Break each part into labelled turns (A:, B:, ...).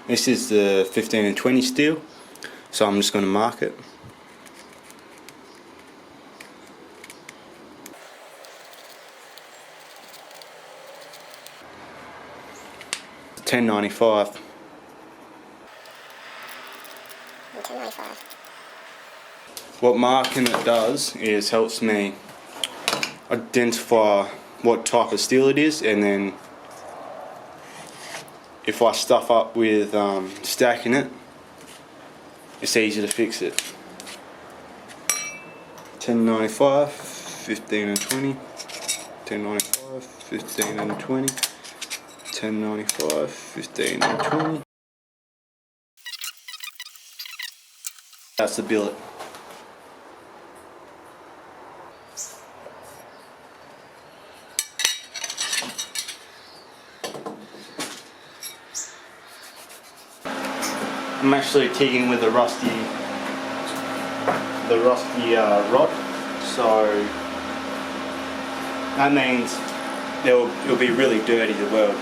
A: This is the 15 and 20 steel, so I'm just going to mark it. $10.95. What marking it does is helps me identify what type of steel it is, and then if I stuff up with stacking it, it's easy to fix it. $10.95, 15 and 20, $10.95, 15 and 20, $10.95, 15 and 20. That's the billet. I'm actually TIGging with a rusty rod, so that means it'll be really dirty to weld.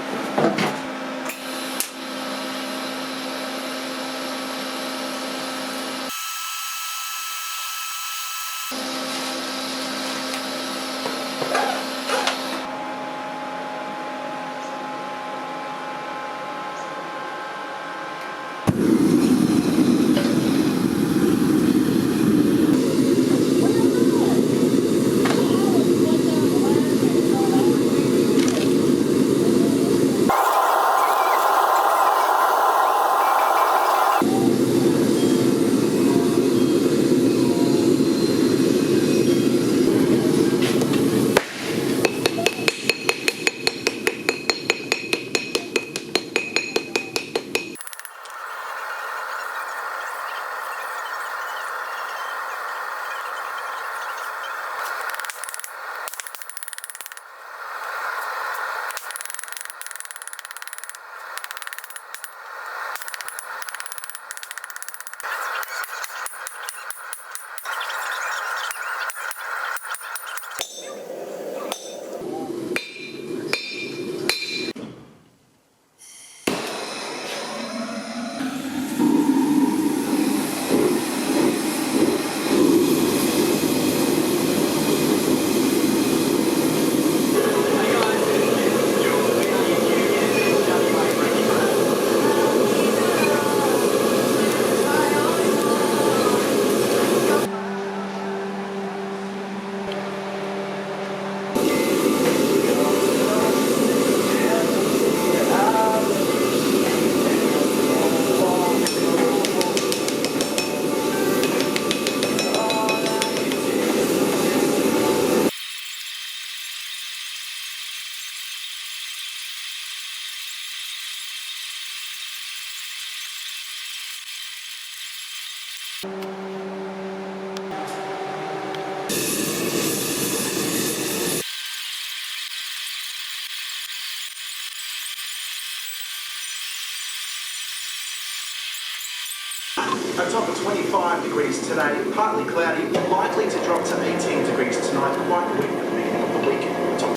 B: A top of 25 degrees today, partly cloudy, likely to drop to 18 degrees tonight, quite weak at the beginning of the week. Top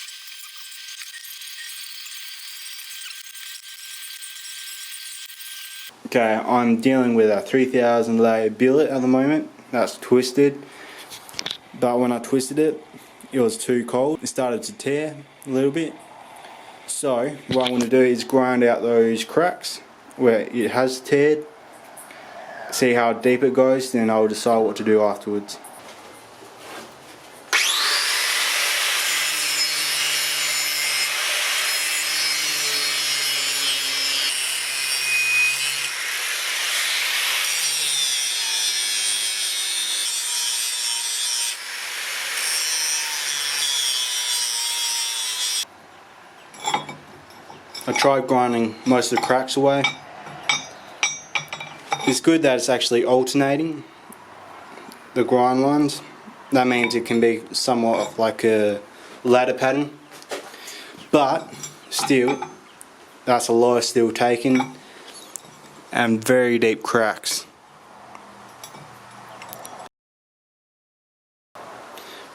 A: Okay, I'm dealing with a 3000 layer billet at the moment. That's twisted, but when I twisted it, it was too cold. It started to tear a little bit. So what I'm going to do is grind out those cracks where it has teared, see how deep it goes, then I'll decide what to do afterwards. I tried grinding most of the cracks away. It's good that it's actually alternating the grind lines. That means it can be somewhat of like a ladder pattern, but still that's a lot of steel taken and very deep cracks.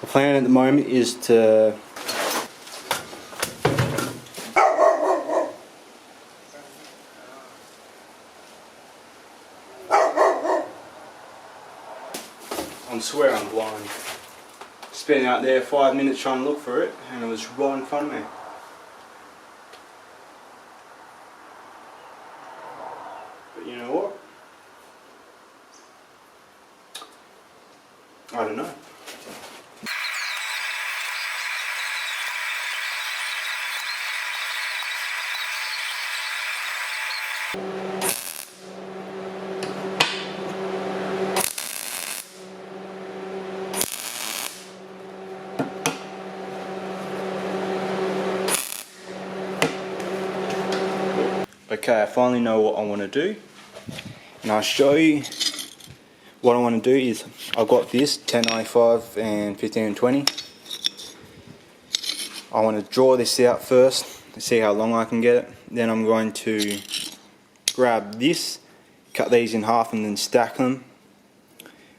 A: The plan at the moment is to I swear I'm blind. Spent out there 5 minutes trying to look for it, and it was right in front of me. But you know what? I don't know. Okay, I finally know what I want to do, and I'll show you what I want to do. Is I've got this 1095 and 1520. I want to draw this out first to see how long I can get it. Then I'm going to grab this, cut these in half and then stack them,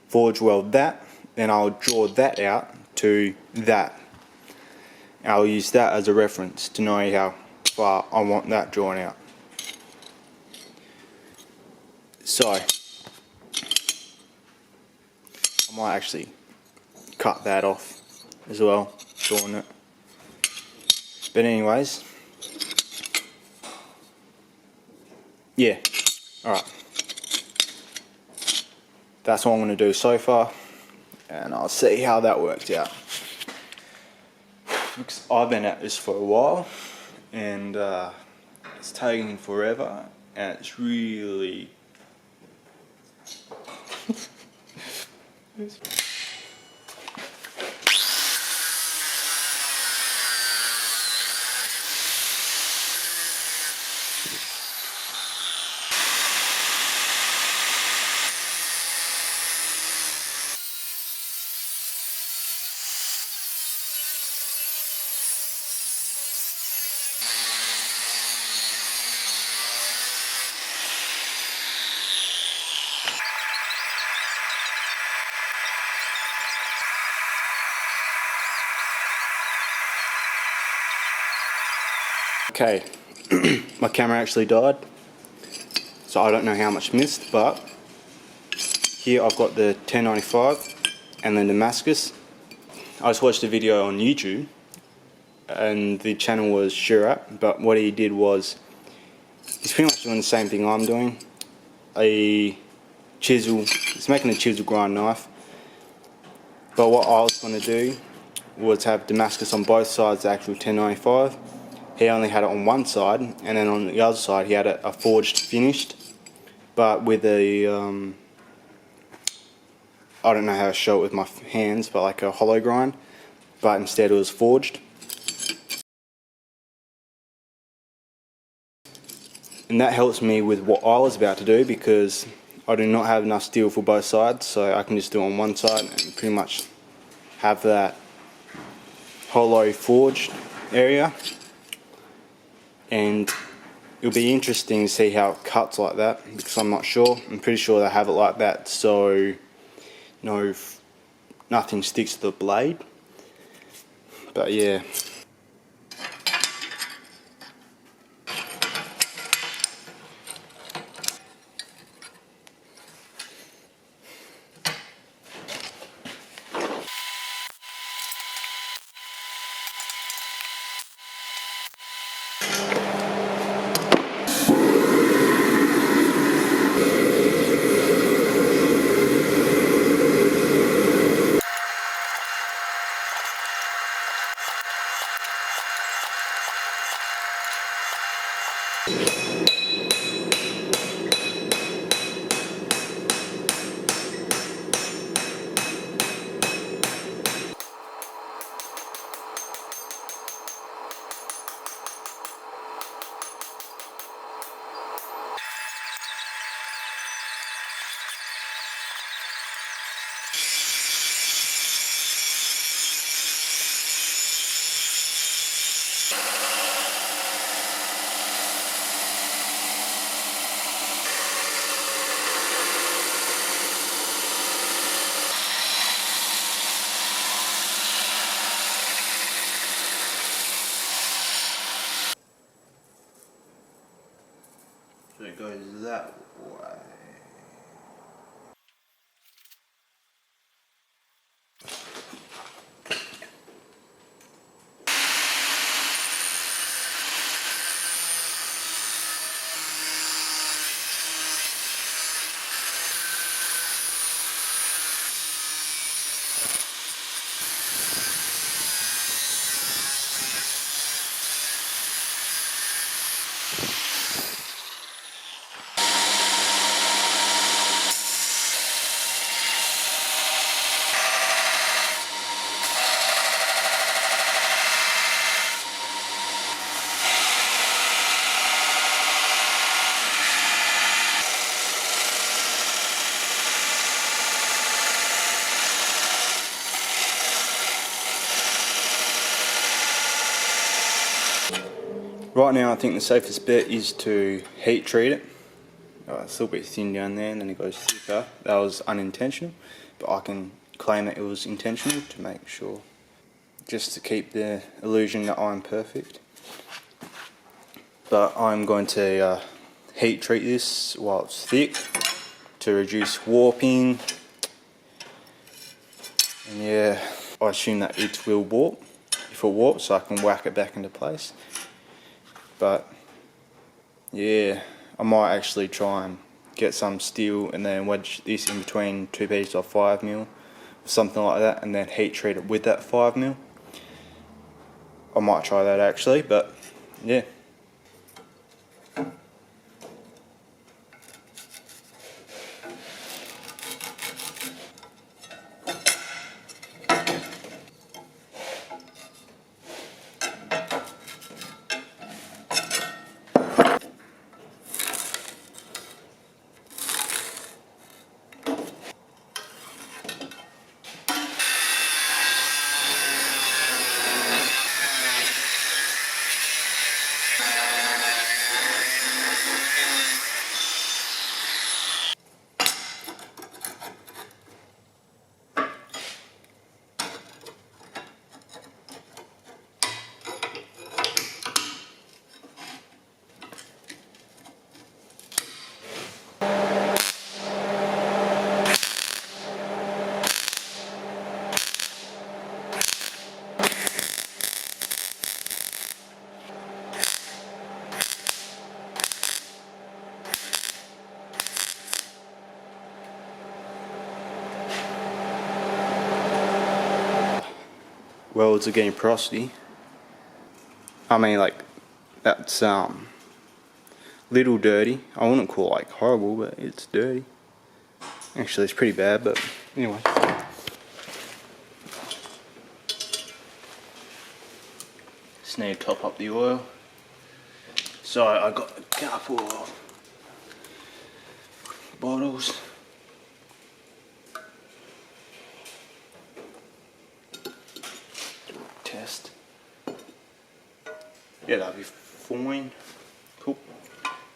A: forge weld that, then I'll draw that out to that. I'll use that as a reference to know how far I want that drawn out. So I might actually cut that off as well, drawing it. But anyways, yeah, alright. That's what I'm going to do so far, and I'll see how that works out. Because I've been at this for a while, and it's taking forever, and it's really okay. My camera actually died, so I don't know how much missed, but here I've got the 1095 and the Damascus. I just watched a video on YouTube, and the channel was Shurat, but what he did was he's pretty much doing the same thing I'm doing. A chisel, he's making a chisel grind knife, but what I was going to do was have Damascus on both sides, the actual 1095. He only had it on one side, and then on the other side he had a forged finished, but with a I don't know how to show it with my hands, but like a hollow grind, but instead it was forged. And that helps me with what I was about to do, because I do not have enough steel for both sides, so I can just do it on one side and pretty much have that hollow forged area. And it'll be interesting to see how it cuts like that, because I'm not sure. I'm pretty sure they have it like that, so nothing sticks to the blade. But yeah. So it goes that way. Right now I think the safest bet is to heat treat it. It's a little bit thin down there and then it goes thicker. That was unintentional, but I can claim that it was intentional to make sure, just to keep the illusion that I'm perfect. But I'm going to heat treat this while it's thick to reduce warping. And yeah, I assume that it will warp. If it warps, so I can whack it back into place. But yeah, I might actually try and get some steel and then wedge this in between two pieces of 5mm or something like that, and then heat treat it with that 5mm. I might try that actually, but yeah. Welds are getting porosity. I mean, like, that's little dirty. I wouldn't call it like horrible, but it's dirty. Actually, it's pretty bad, but anyway. Just need to top up the oil. So I got a couple of bottles. Test. Yeah, that'll be fine. Cool.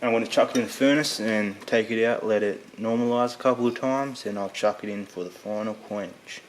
A: And I'm going to chuck it in the furnace and take it out, let it normalise a couple of times, and I'll chuck it in for the final quench.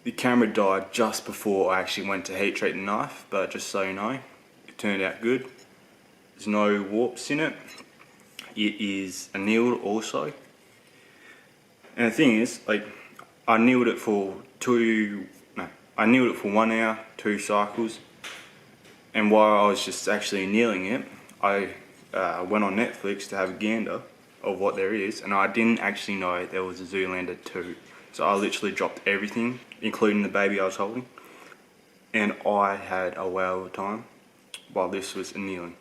A: The camera died just before I actually went to heat treat the knife, but just so you know, it turned out good. There's no warps in it. It is annealed also. And the thing is, like, I annealed it for 1 hour, 2 cycles. And while I was just actually annealing it, I went on Netflix to have a gander of what there is, and I didn't actually know there was a Zoolander 2. So I literally dropped everything, including the baby I was holding, and I had a whale of a time while this was annealing.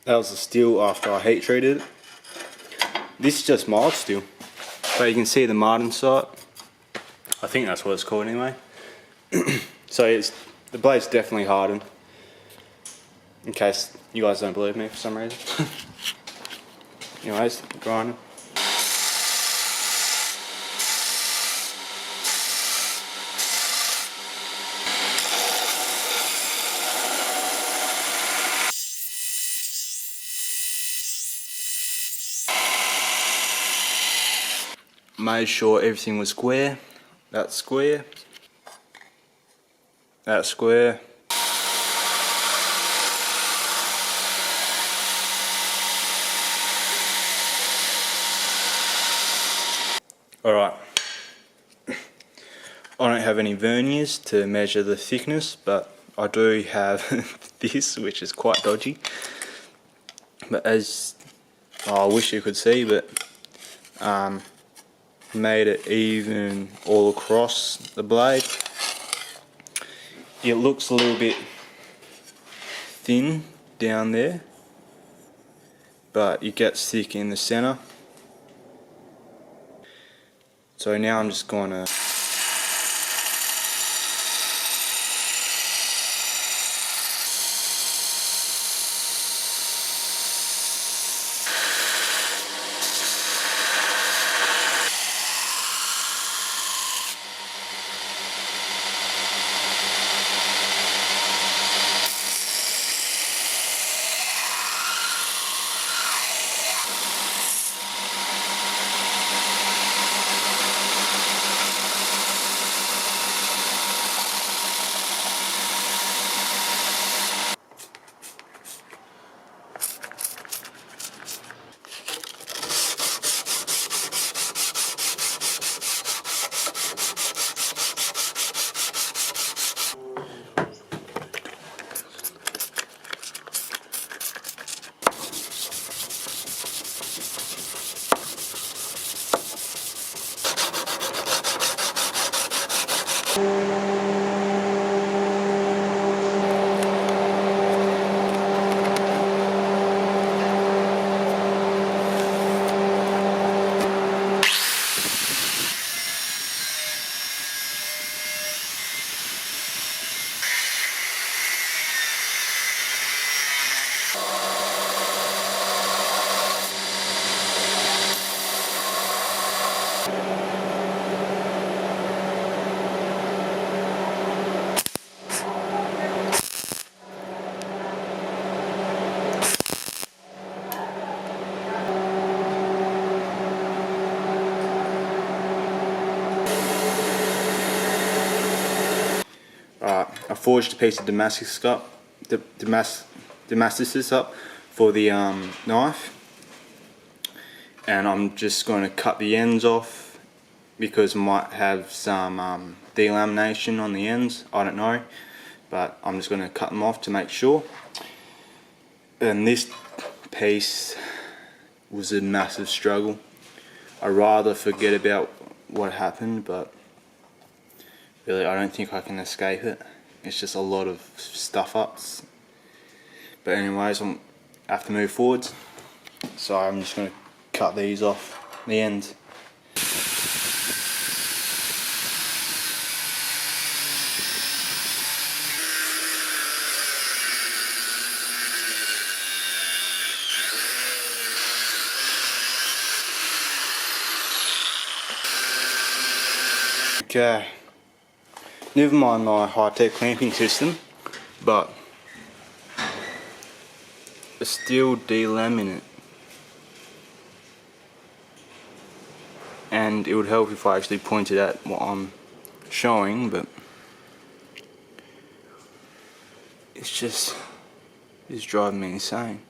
A: That was the steel after I heat treated it. This is just mild steel, but you can see the marten sight. I think that's what it's called anyway. So the blade's definitely hardened, in case you guys don't believe me for some reason. Anyways, grinding. Made sure everything was square. That's square. That's square. Alright. I don't have any verniers to measure the thickness, but I do have this, which is quite dodgy. But I wish you could see, but made it even all across the blade. it looks a little bit thin down there, but it gets thick in the center. So now I'm just going to I forged a piece of Damascus up, Damascus up for the knife, and I'm just going to cut the ends off because I might have some delamination on the ends. I don't know, but I'm just going to cut them off to make sure. And this piece was a massive struggle. I'd rather forget about what happened, but really I don't think I can escape it. It's just a lot of stuff ups. But anyways, I have to move forwards, so I'm just going to cut these off the ends. Okay, never mind my high-tech clamping system, but it's still delaminate, and it would help if I actually pointed at what I'm showing, but it's driving me insane.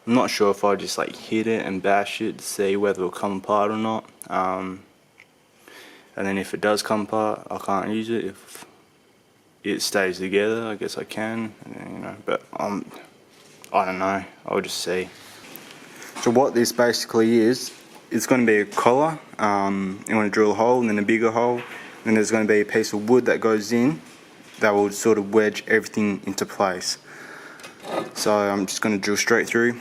A: I'm not sure if I just like hit it and bash it to see whether it'll come apart or not, and then if it does come apart I can't use it. If it stays together I guess I can, you know, but I don't know, I'll just see. So what this basically is, it's going to be a collar. You want to drill a hole and then a bigger hole, and there's going to be a piece of wood that goes in that will sort of wedge everything into place. So I'm just going to drill straight through.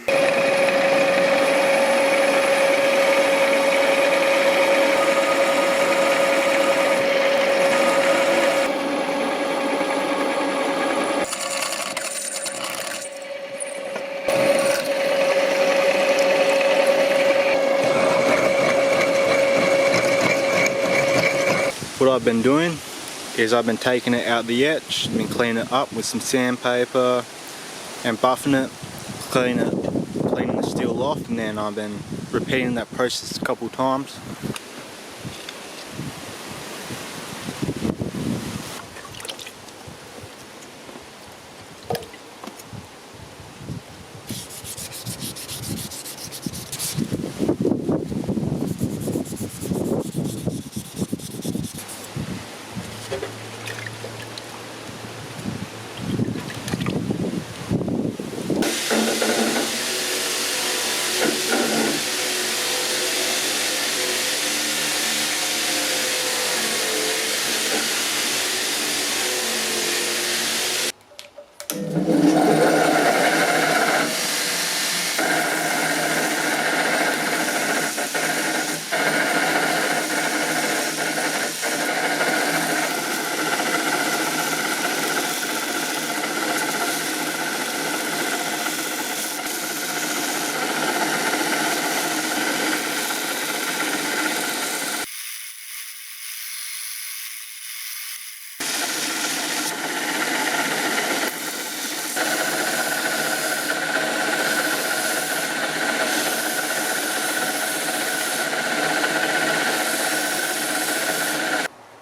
A: What I've been doing is I've been taking it out the etch, been cleaning it up with some sandpaper and buffing it, cleaning the steel off, and then I've been repeating that process a couple times.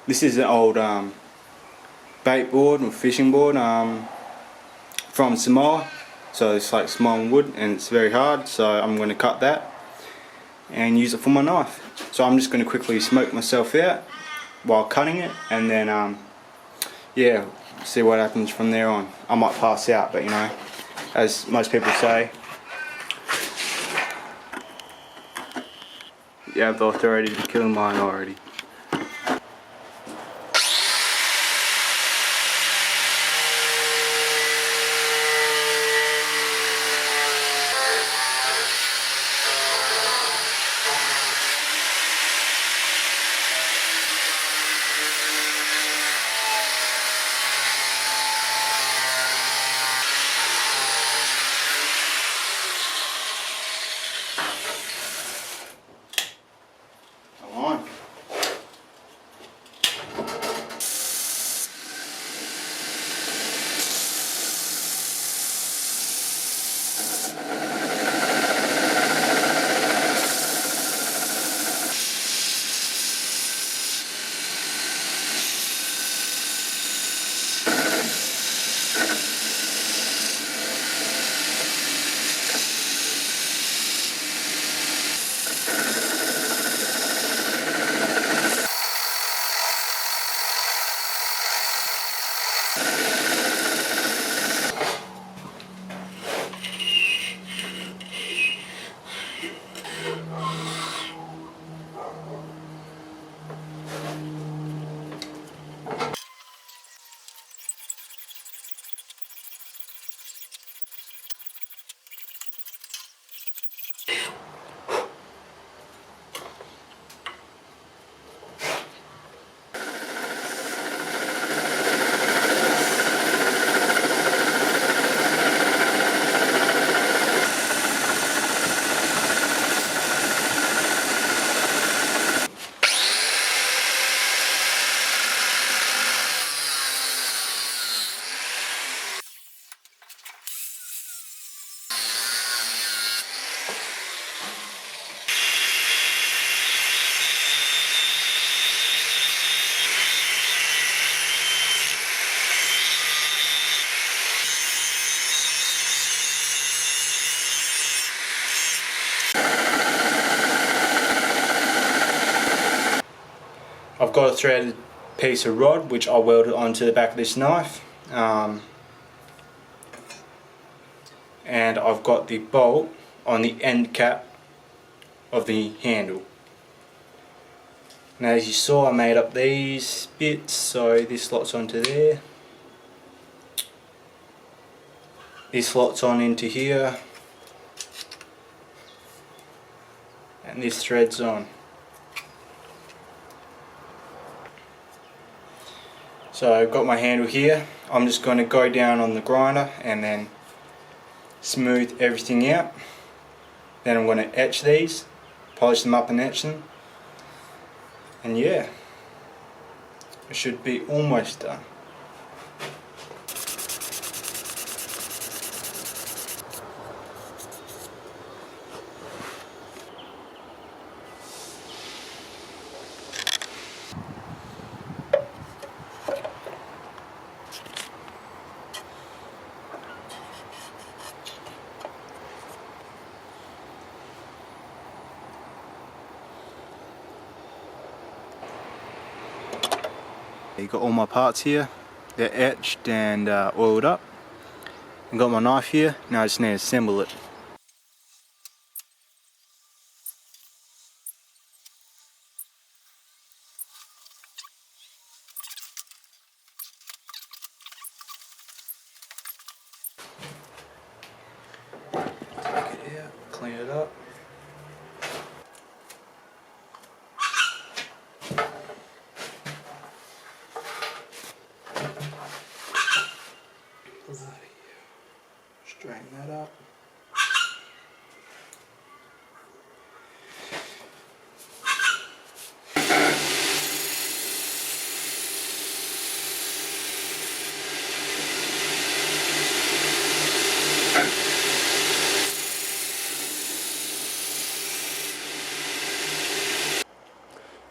A: This is an old bait board or fishing board from Samoa, so it's like Samoan wood and it's very hard, so I'm going to cut that and use it for my knife. So I'm just going to quickly smoke myself out while cutting it, and then yeah, see what happens from there on. I might pass out, but you know, as most people say, you have the authority to kill a minority. Come on. I've got a threaded piece of rod which I welded onto the back of this knife, and I've got the bolt on the end cap of the handle. Now as you saw, I made up these bits, so this slots onto there, this slots on into here, and this threads on. So I've got my handle here. I'm just going to go down on the grinder and then smooth everything out. Then I'm going to etch these, polish them up and etch them. And yeah, it should be almost done. You got all my parts here, they're etched and oiled up. I've got my knife here, now I just need to assemble it. Take it out, clean it up. Straighten that up.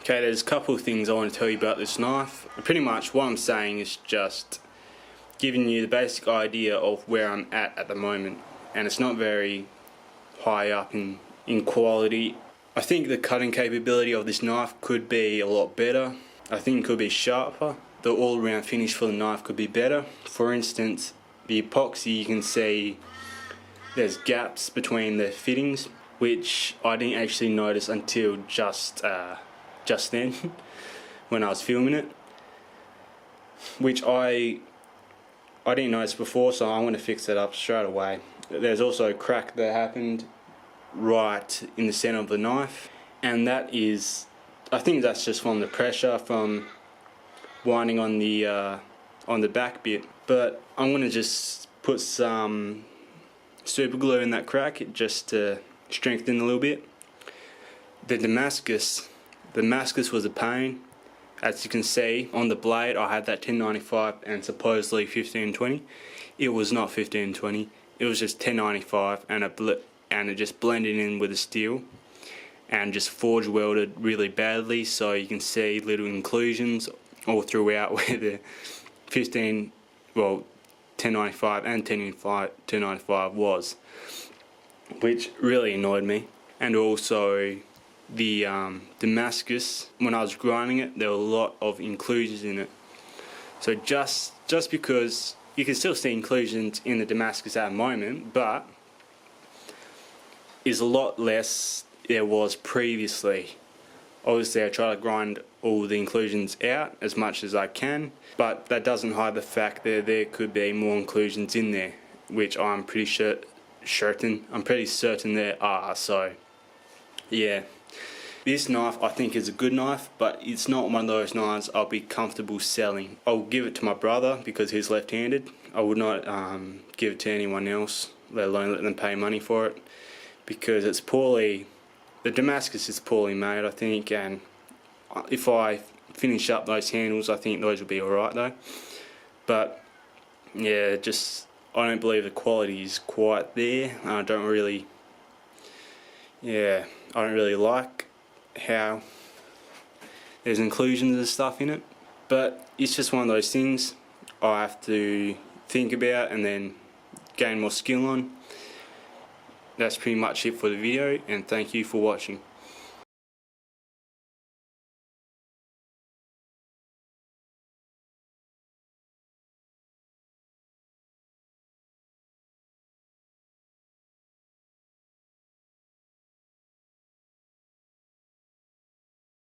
A: Okay, there's a couple of things I want to tell you about this knife. Pretty much what I'm saying is just giving you the basic idea of where I'm at the moment, and it's not very high up in quality. I think the cutting capability of this knife could be a lot better. I think it could be sharper. The all-round finish for the knife could be better. For instance, the epoxy, you can see there's gaps between the fittings, which I didn't actually notice until just then when I was filming it, which I didn't notice before, so I'm going to fix that up straight away. There's also a crack that happened right in the center of the knife, and that is, I think that's just from the pressure from winding on the back bit. But I'm going to just put some super glue in that crack just to strengthen a little bit. The Damascus was a pain. As you can see on the blade, I had that 1095 and supposedly 1520. It was not 1520. It was just 1095, and it just blended in with the steel and just forge welded really badly. So you can see little inclusions all throughout where the 1095 and 1095 was, which really annoyed me. And also the Damascus, when I was grinding it, there were a lot of inclusions in it. So just because you can still see inclusions in the Damascus at the moment, but is a lot less there was previously. Obviously I try to grind all the inclusions out as much as I can, but that doesn't hide the fact that there could be more inclusions in there, which I'm pretty certain there are. So yeah, this knife I think is a good knife, but it's not one of those knives I'll be comfortable selling. I'll give it to my brother because he's left-handed. I would not give it to anyone else, let alone let them pay money for it, because it's the Damascus is poorly made, I think, and if I finish up those handles, I think those will be alright though. But yeah, I don't believe the quality is quite there. I don't really like how there's inclusions and stuff in it, but it's just one of those things I have to think about and then gain more skill on. That's pretty much it for the video, and thank you for watching.